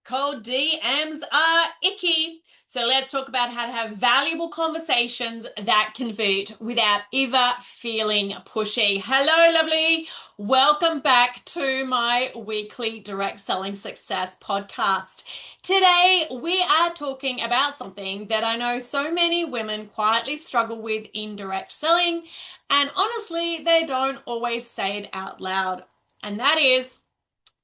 Cold DMs are icky. So let's talk about how to have valuable conversations that convert without ever feeling pushy. Hello, lovely. Welcome back to my weekly direct selling success podcast. Today, we are talking about something that I know so many women quietly struggle with in direct selling. And honestly, they don't always say it out loud. And that is,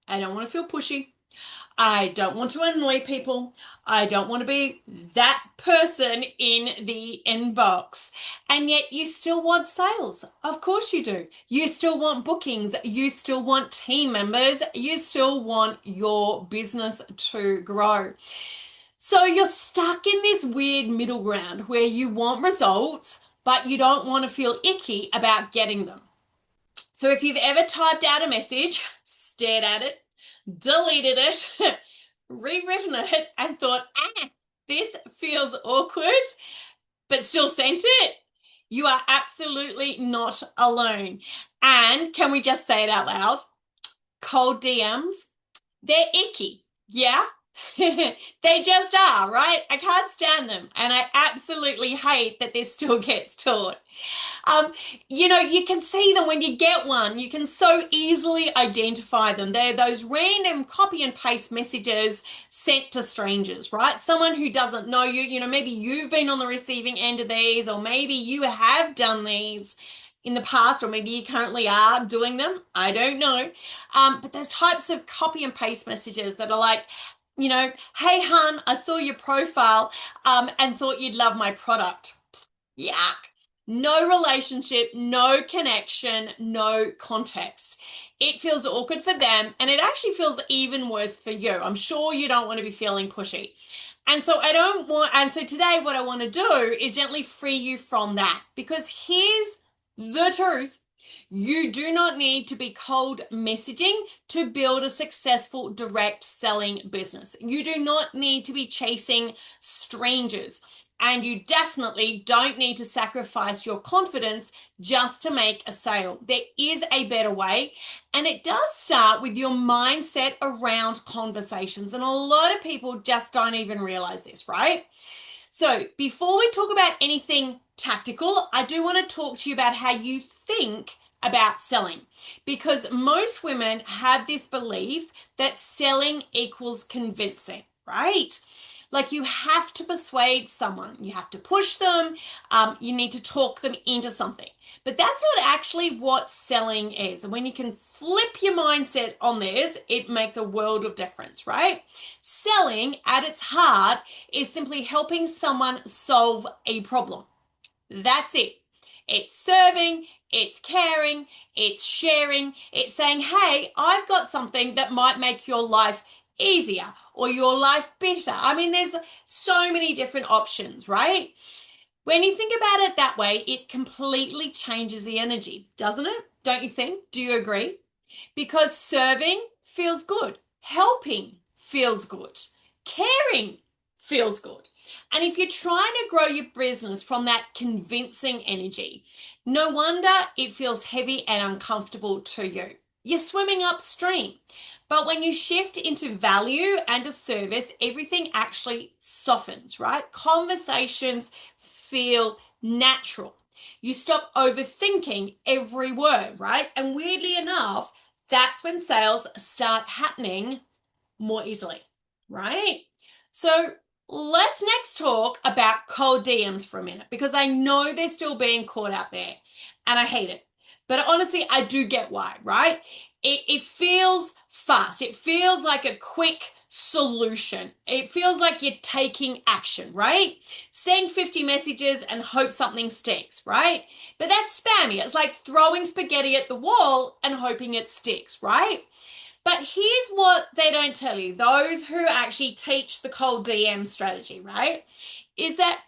I don't want to feel pushy. I don't want to annoy people. I don't want to be that person in the inbox. And yet you still want sales. Of course you do. You still want bookings. You still want team members. You still want your business to grow. So you're stuck in this weird middle ground where you want results, but you don't want to feel icky about getting them. So if you've ever typed out a message, stared at it, deleted it, rewritten it, and thought, this feels awkward, but still sent it, you are absolutely not alone. And can we just say it out loud? Cold DMs, they're icky. Yeah, they just are, right? I can't stand them. And I absolutely hate that this still gets taught. Um, you can see them when you get one. You can so easily identify them. They're those random copy and paste messages sent to strangers, right? Someone who doesn't know you, maybe you've been on the receiving end of these, or maybe you have done these in the past, or maybe you currently are doing them. I don't know. But there's types of copy and paste messages that are like, hey, hun, I saw your profile and thought you'd love my product. Yuck. No relationship, no connection, no context. It feels awkward for them, and it actually feels even worse for you. I'm sure you don't want to be feeling pushy. And so today what I want to do is gently free you from that, because here's the truth. You do not need to be cold messaging to build a successful direct selling business. You do not need to be chasing strangers. And you definitely don't need to sacrifice your confidence just to make a sale. There is a better way. And it does start with your mindset around conversations. And a lot of people just don't even realize this, right? So before we talk about anything tactical, I do want to talk to you about how you think about selling, because most women have this belief that selling equals convincing, right? Like you have to persuade someone, you have to push them, you need to talk them into something. But that's not actually what selling is. And when you can flip your mindset on this, it makes a world of difference, right? Selling at its heart is simply helping someone solve a problem. That's it. It's serving, it's caring, it's sharing, it's saying, hey, I've got something that might make your life easier or your life better. I mean, there's so many different options, right? When you think about it that way, it completely changes the energy, doesn't it? Don't you think? Do you agree? Because serving feels good, helping feels good, caring feels good. And if you're trying to grow your business from that convincing energy, no wonder it feels heavy and uncomfortable to you. You're swimming upstream. But when you shift into value and a service, everything actually softens, right? Conversations feel natural. You stop overthinking every word, right? And weirdly enough, that's when sales start happening more easily, right? So let's next talk about cold DMs for a minute, because I know they're still being caught out there and I hate it. But honestly, I do get why, right? It feels fast. It feels like a quick solution. It feels like you're taking action, right? Send 50 messages and hope something sticks, right? But that's spammy. It's like throwing spaghetti at the wall and hoping it sticks, right? But here's what they don't tell you, those who actually teach the cold DM strategy, right? Is that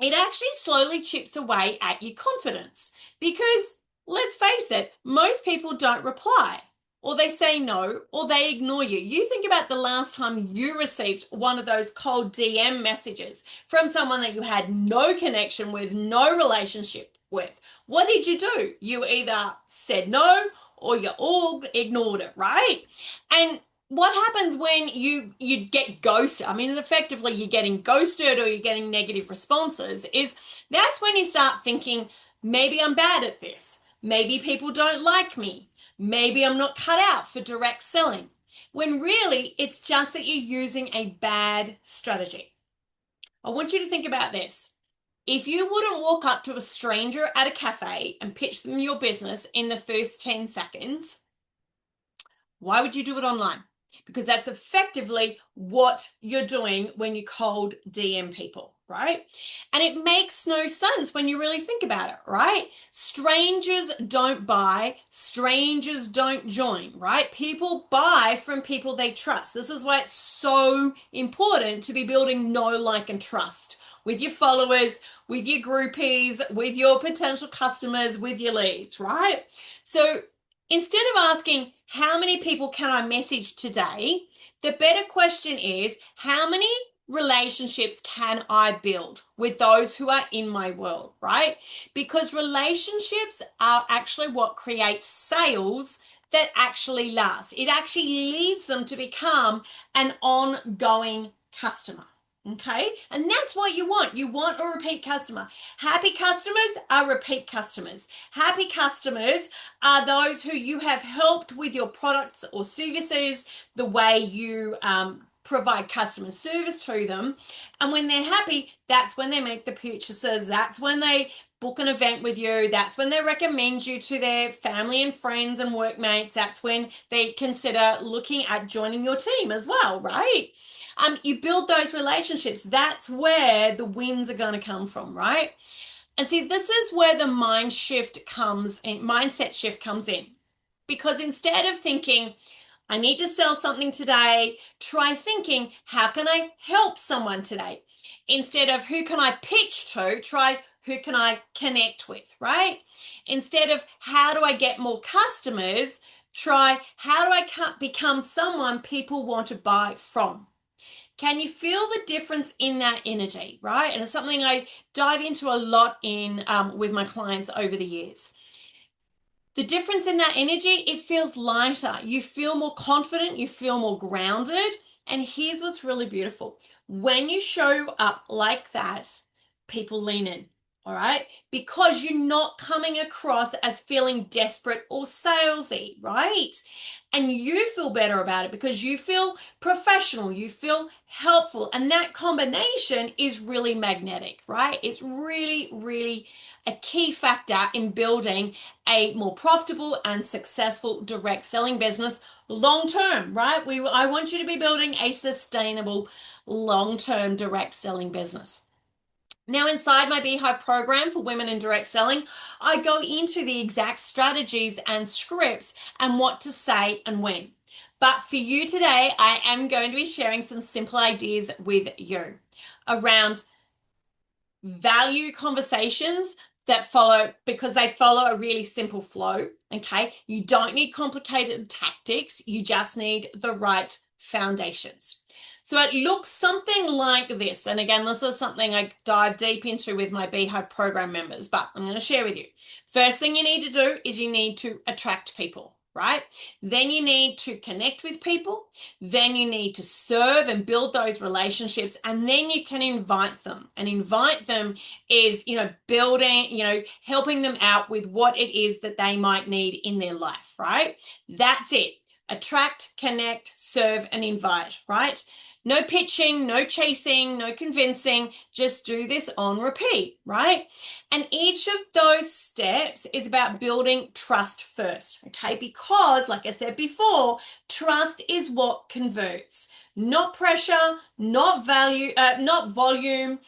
it actually slowly chips away at your confidence, because let's face it, most people don't reply, or they say no, or they ignore you. You think about the last time you received one of those cold DM messages from someone that you had no connection with, no relationship with. What did you do? You either said no or you all ignored it, right? And what happens when you get ghosted? I mean, effectively you're getting ghosted or you're getting negative responses, is that's when you start thinking, maybe I'm bad at this. Maybe people don't like me. Maybe I'm not cut out for direct selling. When really it's just that you're using a bad strategy. I want you to think about this. If you wouldn't walk up to a stranger at a cafe and pitch them your business in the first 10 seconds, why would you do it online? Because that's effectively what you're doing when you cold DM people, right? And it makes no sense when you really think about it, right? Strangers don't buy, strangers don't join, right? People buy from people they trust. This is why it's so important to be building know, like, and trust with your followers, with your groupies, with your potential customers, with your leads, right? So instead of asking, how many people can I message today? The better question is, how many relationships can I build with those who are in my world, right? Because relationships are actually what creates sales that actually last. It actually leads them to become an ongoing customer. Okay. And that's what you want. You want a repeat customer. Happy customers are repeat customers. Happy customers are those who you have helped with your products or services, the way you provide customer service to them. And when they're happy, that's when they make the purchases. That's when they book an event with you. That's when they recommend you to their family and friends and workmates. That's when they consider looking at joining your team as well, right? You build those relationships. That's where the wins are going to come from, right? And see, this is where the mindset shift comes in. Because instead of thinking, I need to sell something today, try thinking, how can I help someone today? Instead of who can I pitch to, try who can I connect with, right? Instead of how do I get more customers, try how do I become someone people want to buy from. Can you feel the difference in that energy, right? And it's something I dive into a lot in with my clients over the years. The difference in that energy, it feels lighter. You feel more confident, you feel more grounded. And here's what's really beautiful. When you show up like that, people lean in. All right, because you're not coming across as feeling desperate or salesy, right? And you feel better about it because you feel professional, you feel helpful, and that combination is really magnetic, right? It's really, really a key factor in building a more profitable and successful direct selling business long term, right? I want you to be building a sustainable long-term direct selling business. Now, inside my Beehive program for women in direct selling, I go into the exact strategies and scripts and what to say and when. But for you today, I am going to be sharing some simple ideas with you around value conversations that follow, because they follow a really simple flow. Okay. You don't need complicated tactics. You just need the right foundations. So it looks something like this. And again, this is something I dive deep into with my Beehive program members, but I'm going to share with you. First thing you need to do is you need to attract people, right? Then you need to connect with people. Then you need to serve and build those relationships. And then you can invite them. And invite them is, building, helping them out with what it is that they might need in their life, right? That's it. Attract, connect, serve, and invite, right? No pitching, no chasing, no convincing. Just do this on repeat, right? And each of those steps is about building trust first, okay? Because, like I said before, trust is what converts. Not pressure, not value, not volume.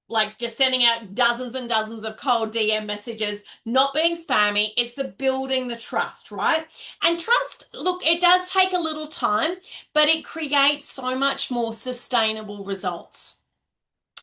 Like just sending out dozens and dozens of cold DM messages, not being spammy. It's the building the trust, right? And trust, look, it does take a little time, but it creates so much more sustainable results.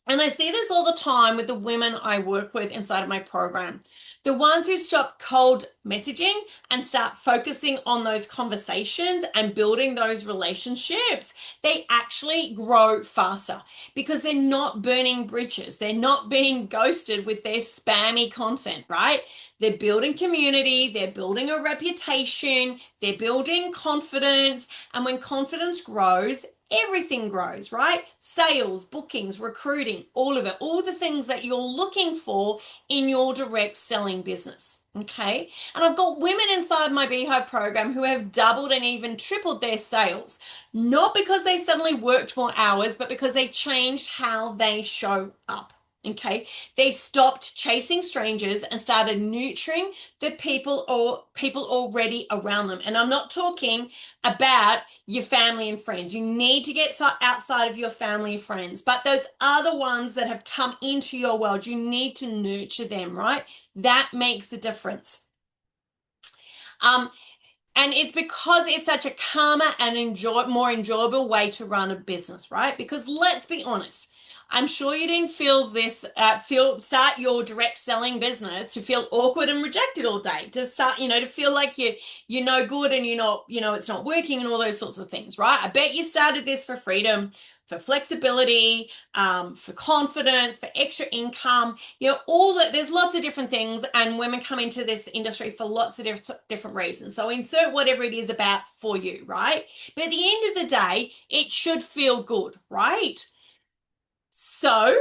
And I see this all the time with the women I work with inside of my program. The ones who stop cold messaging and start focusing on those conversations and building those relationships, they actually grow faster because they're not burning bridges. They're not being ghosted with their spammy content, right? They're building community, they're building a reputation, they're building confidence. And when confidence grows, everything grows, right? Sales, bookings, recruiting, all of it, all the things that you're looking for in your direct selling business. Okay. And I've got women inside my Beehive program who have doubled and even tripled their sales, not because they suddenly worked more hours, but because they changed how they show up. Okay. They stopped chasing strangers and started nurturing the people or people already around them. And I'm not talking about your family and friends. You need to get outside of your family and friends, but those other ones that have come into your world, you need to nurture them, right? That makes a difference. And it's because it's such a calmer and more enjoyable way to run a business, right? Because let's be honest, I'm sure you didn't feel this, start your direct selling business to feel awkward and rejected all day, to start, to feel like you're no good and it's not working and all those sorts of things, right? I bet you started this for freedom, for flexibility, for confidence, for extra income, all that. There's lots of different things, and women come into this industry for lots of different reasons. So insert whatever it is about for you, right? But at the end of the day, it should feel good, right? So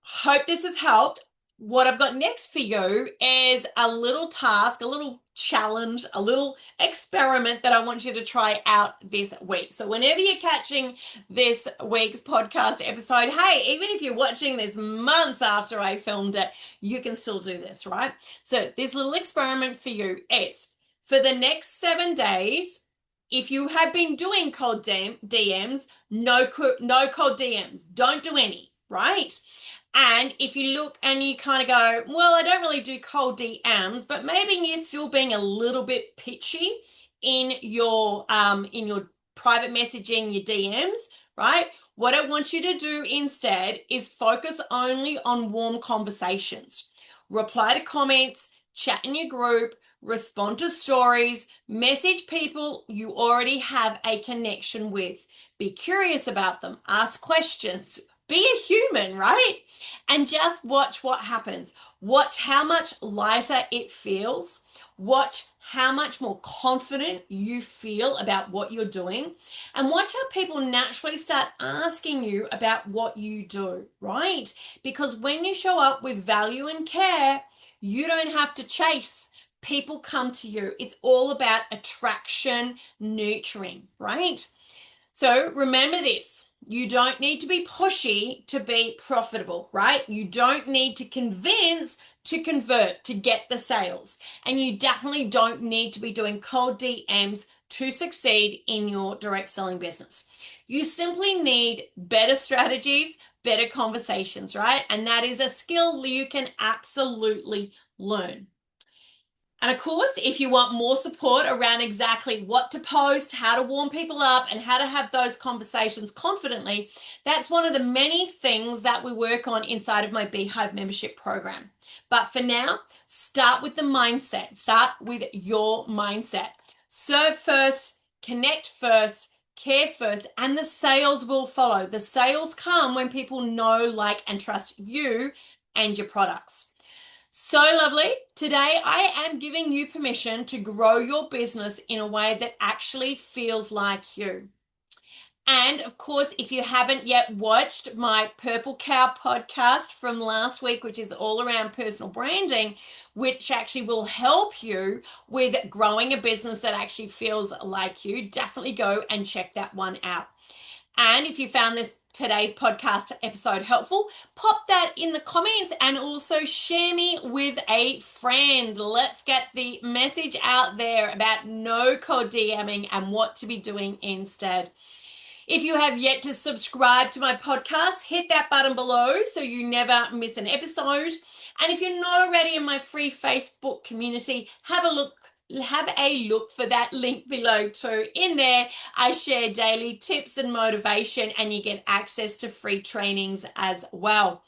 hope this has helped. What I've got next for you is a little task, a little challenge, a little experiment that I want you to try out this week. So whenever you're catching this week's podcast episode, hey, even if you're watching this months after I filmed it, you can still do this, right? So this little experiment for you is, for the next 7 days, if you have been doing cold DMs, no cold DMs, don't do any, right? And if you look and you kind of go, well, I don't really do cold DMs, but maybe you're still being a little bit pitchy in your private messaging, your DMs, right? What I want you to do instead is focus only on warm conversations. Reply to comments, chat in your group, respond to stories, message people you already have a connection with. Be curious about them, ask questions, be a human, right? And just watch what happens. Watch how much lighter it feels. Watch how much more confident you feel about what you're doing. And watch how people naturally start asking you about what you do, right? Because when you show up with value and care, you don't have to chase. People come to you. It's all about attraction, nurturing, right? So remember this. You don't need to be pushy to be profitable, right? You don't need to convince to convert, to get the sales. And you definitely don't need to be doing cold DMs to succeed in your direct selling business. You simply need better strategies, better conversations, right? And that is a skill you can absolutely learn. And of course, if you want more support around exactly what to post, how to warm people up, and how to have those conversations confidently, that's one of the many things that we work on inside of my Beehive membership program. But for now, start with the mindset. Start with your mindset. Serve first, connect first, care first, and the sales will follow. The sales come when people know, like, and trust you and your products. So lovely. Today, I am giving you permission to grow your business in a way that actually feels like you. And of course, if you haven't yet watched my Purple Cow podcast from last week, which is all around personal branding, which actually will help you with growing a business that actually feels like you, definitely go and check that one out. And if you found today's podcast episode helpful, pop that in the comments and also share me with a friend. Let's get the message out there about no cold DMing and what to be doing instead. If you have yet to subscribe to my podcast, hit that button below so you never miss an episode. And if you're not already in my free Facebook community, have a look have a look for that link below too. In there, I share daily tips and motivation, and you get access to free trainings as well.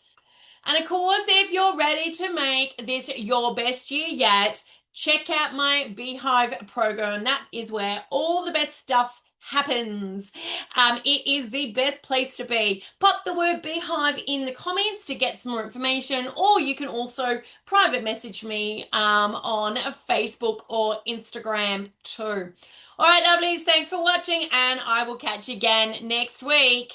And of course, if you're ready to make this your best year yet, check out my Beehive program. That is where all the best stuff happens. It is the best place to be. Pop the word Beehive in the comments to get some more information, or you can also private message me on Facebook or Instagram too. All right, lovelies, thanks for watching, and I will catch you again next week.